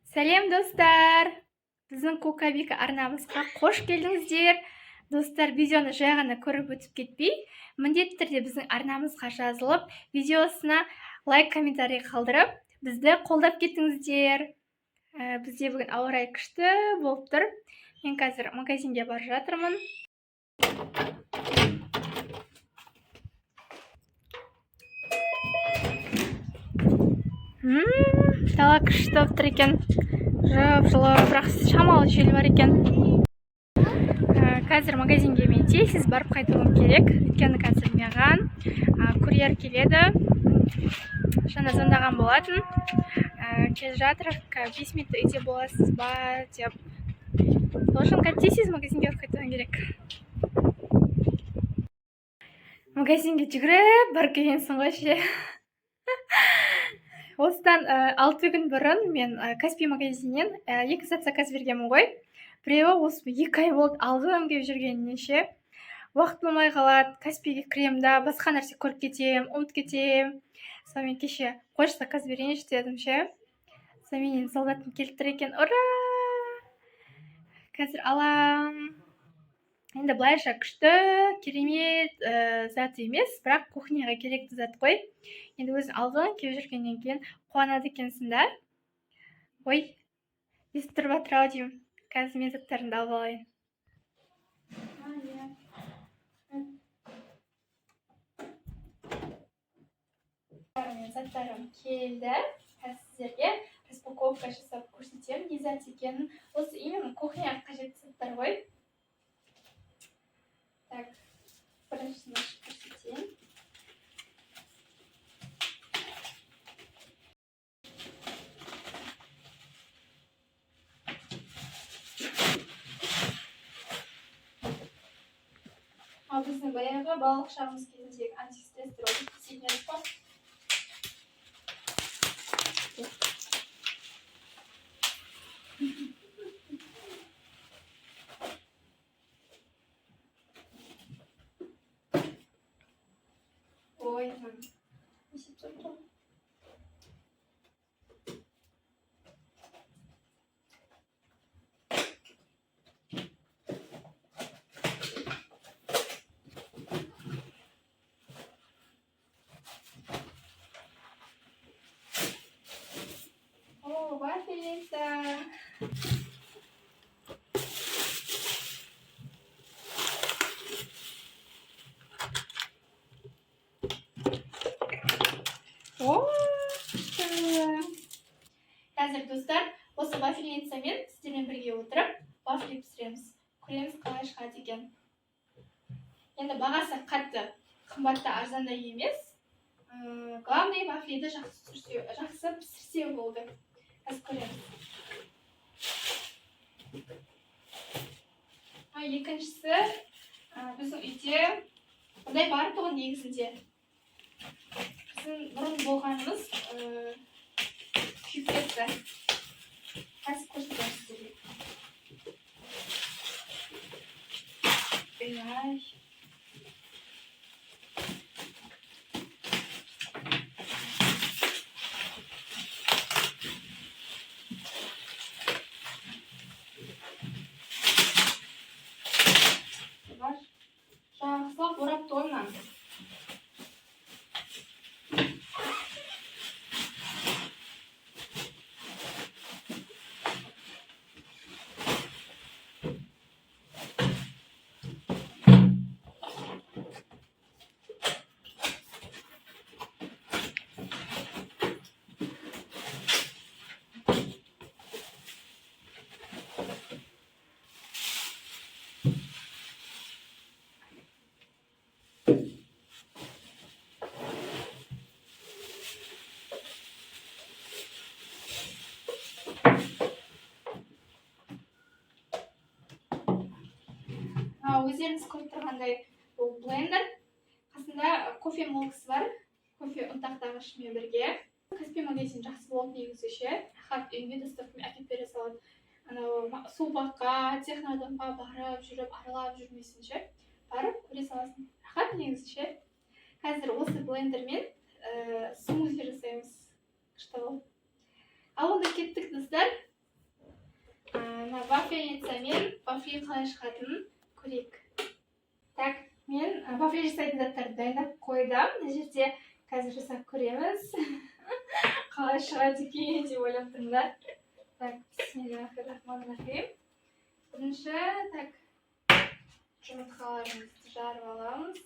Сәлем достар! Біздің Кукабика арнамызға қош келдіңіздер. Достар, видеоны жай ғана көріп өтіп кетпей, міндетті түрде біздің арнамызға жазылып, видеосына лайк, комментарий қалдырып, бізді қолдап кетіңіздер. Бізде бүгін ауа райы күшті болып тұр. Мен қазір магазинге барып жатырмын. Дала күшті болып тұр екен. Жып-жылы, бірақ шамалы жел бар екен. Қазір магазинге мен тез барып қайтуым керек. Өйткені қазір маған курьер келеді. Жаңа звондаған болатын. Келе жатыр, 5 минутта үйде боласыз ба деп. Сол үшін тез магазинге барып қайтуым керек. Магазинге жүгіріп барып келгенсің ғой ше. Осыдан 6 күн бұрын мен Каспий магазиннен 2 зат заказ бергенмін ғой. Біреуі осы 2 ай болды алғым келіп жүргеніне ше. Уақыт болмай қалады, Каспийге кіремін, басқа нәрсе көріп кетем, ұмытып кетем. Сонымен кеше қойшы заказ берейінші дедім ше. Сонымен солдатым келіп тұр екен. Ура! Қазір алам. Енді былайша күшті, керемет зат емес, бірақ кухняға керекті зат қой. Енді өзің алғың келіп жүргеннен кейін қуанады екенсің да. Ой, естіп тұрып жатыр ау деймін. Қазір мен заттарымды алып алайын. Заттарым келді. Қазір сіздерге распаковка жасап көрсетемін. Не зат екенін. Осы именно кухняға қажетті заттар ғой. Так, біріншісін ашып көрсетейін. Ал біздің баяғы балалық шағымыз кезіндегі антистресстер ол есебінен қос. Ой, несіп тұрды. О, вафельница. Қазір достар, осы вафельницамен сіздермен бірге отырып, вафли пісіреміз. Көреміз қалай шығады екен. Енді бағасы қатты қымбатта арзанда емес. Главный вафлиді жақсы пісірсе болды. Қазір көреміз. Екіншісі, біздің үйде бұндай бар тұғын негізінде. Біздің бұрын болғанымыз күйіп кетті. Қазір көрсетемін сіздерге. Ай. Жақсылап орап тұғыннан. Өздеріңіз көріп тұрғандай бұл блендер. Қасында кофе молкасы бар. Кофе ұнтақтағышымен бірге. Каспий магазин жақсы болды негізі ше. Рахат үйіне доставкамен әкеліп бере салады. Су баққа, технодомға барып жүріп, аралап жүрмесін ше. Барып көре саласың. Рахат негізі ше. Қазір осы блендермен смузи жасаймыз. Күшті ол. Ал онда кеттік достар. вафли қалай шығатынын көрейік. Так, мен вафли жасайтын заттарды дайындап қойдым. Мына жерде қазір жасап көреміз. Қалай шығады екен деп ойлап тұрмын. Так, бисмиллахир-рахманир-рахим. Бірінші, так, жұмыртқаларымызды жарып аламыз.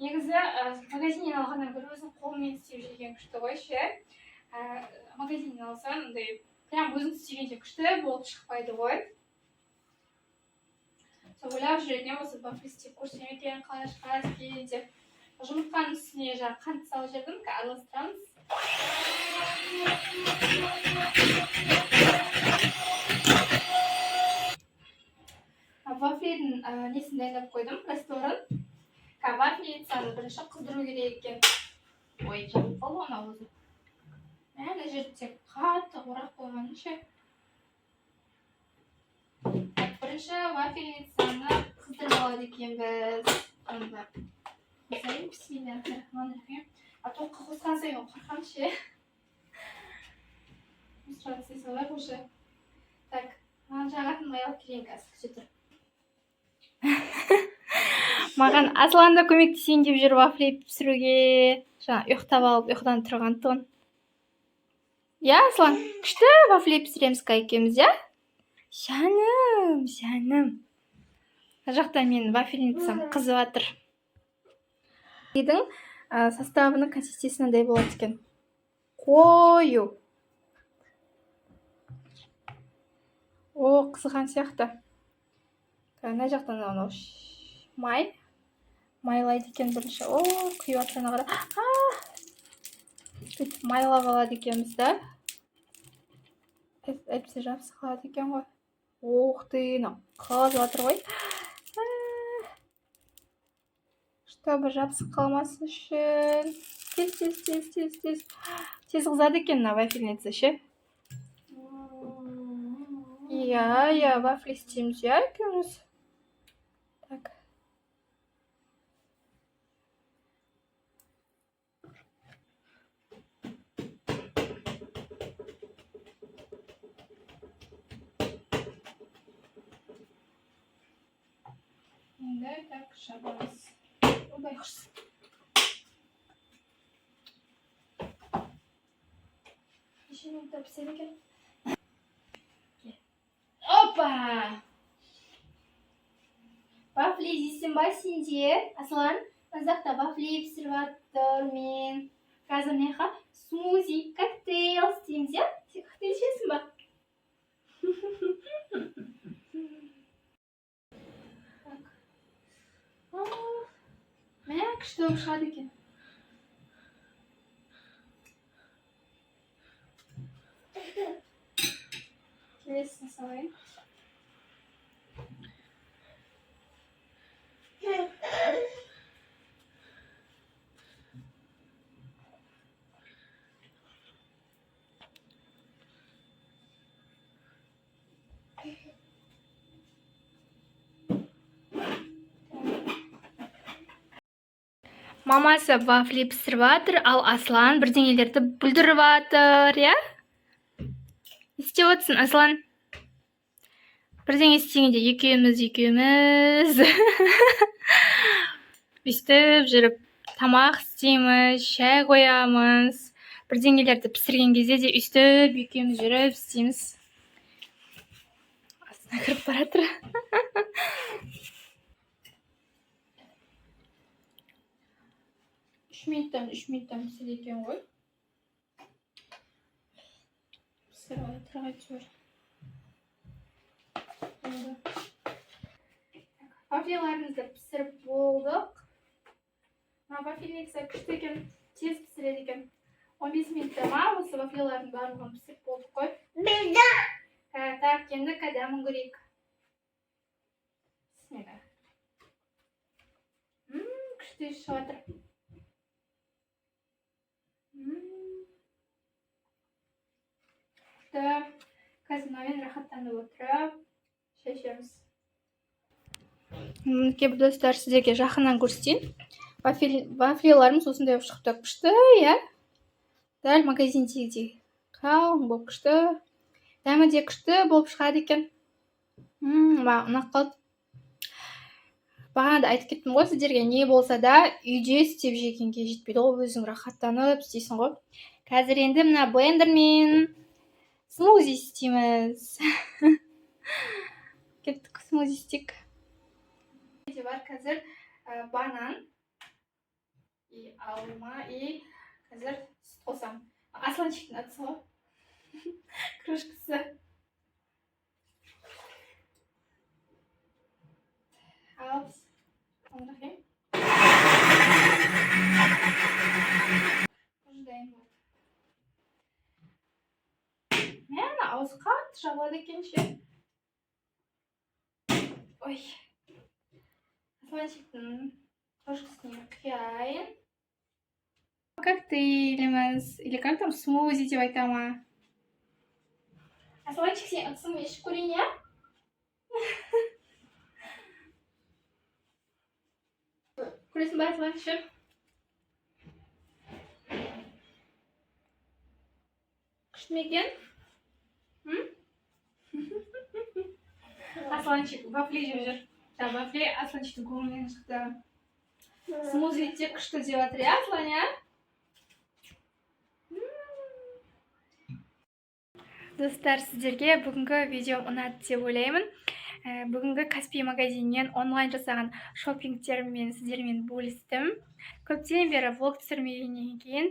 Негізі магазиннен алғаннан гөрі өзің қолмен істеп жүрген күшті ғой ше. Магазиннен алсаң, ондай прям өзің істегенде күшті болып шықпайды ғой. Сол ойлап жүретін осы вафли істеп көрсем екен, қалай шығады екен деп. Жұмыртқаның үстіне жаңа қант салып жібердім, араластырамыз. Вафлидің несін дайындап қойдым, растворын. Вафлицаны бірінші қыздыру керек екен. Ой, жабылып қалды оны ауызы. Мына жерде қатты орақ қойғаны ше. Бірінші вафлицаны қыздырып алады екенбіз. Қосайын, бисмиллахир-рахманир-рахим. А то қосқан сайын қорқам ше. Мұсыратсай солай қошы. Так, маған жағатын майлап келейін қазір күте тұр. Маған Аслан да көмектесейін деп жүр вафли пісіруге. Жаңа ұйықтап алып, ұйқыдан тұрған тұғын. Я, Аслан, күшті вафли пісіреміз екеуміз, я? Жаным, жаным. Мына жақта мен вафельницам қызып жатыр. Вафлидің составының консистенциясы мынандай болады екен. Қою. О, қызған сияқты. Мына жақтан анау майлайды екен бірінші. О, құйып жатырына қара. Сөйтіп майлап алады екенбіз да. Әйтпесе жабысып қалады екен ғой. Ох ты, қалып жатыр ғой. Чтобы жабысып қалмас үшін тез қызады екен мына вафельница ше. Я вафли істейміз я екеуміз. Так. Енді так шабамыз. Одай құшсын. Неше минутта піседі екен? Опа! Вафли жейсің ба сенде? Аслан, мына жақта вафли пісіріп жатыр мен. Қазір мына смузи, коктейль істейміз, я? Сен коктейль ішесің ба? Мә, күшті болып шығады екен. Келесін салайын. Мамасы вафли пісіріп жатыр, ал Аслан бірдеңелерді бүлдіріп жатыр, я? Не істеп отырсың, Аслан? Бірдеңе істегенде екеуміз. Бүйтіп жүріп, тамақ істейміз, шай қоямыз. Бірдеңелерді пісірген кезде де үстіп екеуміз жүріп істейміз. Астына кіріп баратыр. 3 минуттан пісіреді екен ғой. Пісіріп жатыр әйтеуір. Вафлиларымызды пісіріп болдық. Вафельница күшті екен, тез пісіреді екен. 15 минутта ма осы вафлилардың барлығын пісіріп болдық қой. Так, енді қадамын көрейік. Бисмилlah. Күшті шығып жатыр. Қазір мынамен рахаттанып отырып шешеміз. Мінекей достар, сіздерге жақыннан көрсетейін. Вафлиларымыз осындай болып шықты, күшті, я? Дәл магазиндегідей қалың болып күшті. дәмі де күшті болып шығады екен. Маған ұнап қалды. Бағана да айтып кеттім ғой сіздерге, не болса да үйде істеп жегенге жетпейді ғой, өзің рахаттанып істейсің ғой. Қазір енді мына блендермен смузи істейміз. Кеттік, смузи істейік. Бар қазір банан и алма и қазір сүт қосам. Асланчиктің аты ғой. Кружкасы. Алып. Онрахим. Ждайын болды. Мен ауыз қатты жабылады екен ше. Ой. Асланчиктің кружкасына құяйын. Коктейліміз, или как там, смузи деп айта ма? Асланчик, сен ыдысыңды ішіп көрейін, я? Көресің ба, Асланчик? Күшті ме екен? Асланчик вафли жеп жүр. Вафли Асланчиктің көңілінен шықты. Смузи те күшті деп жатыр, я, Асланя? Достар, сіздерге бүгінгі видео ұнады деп ойлаймын. Бүгінгі Каспий магазиннен онлайн жасаған шоппингтеріммен сіздермен бөлістім. Көптен бері влог түсірмегеннен кейін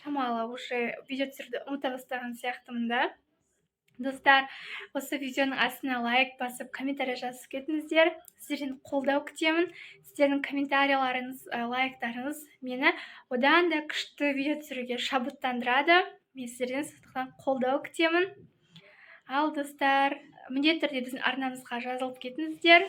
шамалы уже видео түсіруді ұмыта бастаған сияқтымын да. Достар, осы видеоның астына лайк басып, комментарий жазып кетіңіздер. Сіздерден қолдау күтемін. Сіздердің комментарийларыңыз, лайктарыңыз мені одан да күшті видео түсіруге шабыттандырады. Мен сіздерден сондықтан қолдау күтемін. Ал достар, міндетті түрде біздің арнамызға жазылып кетіңіздер.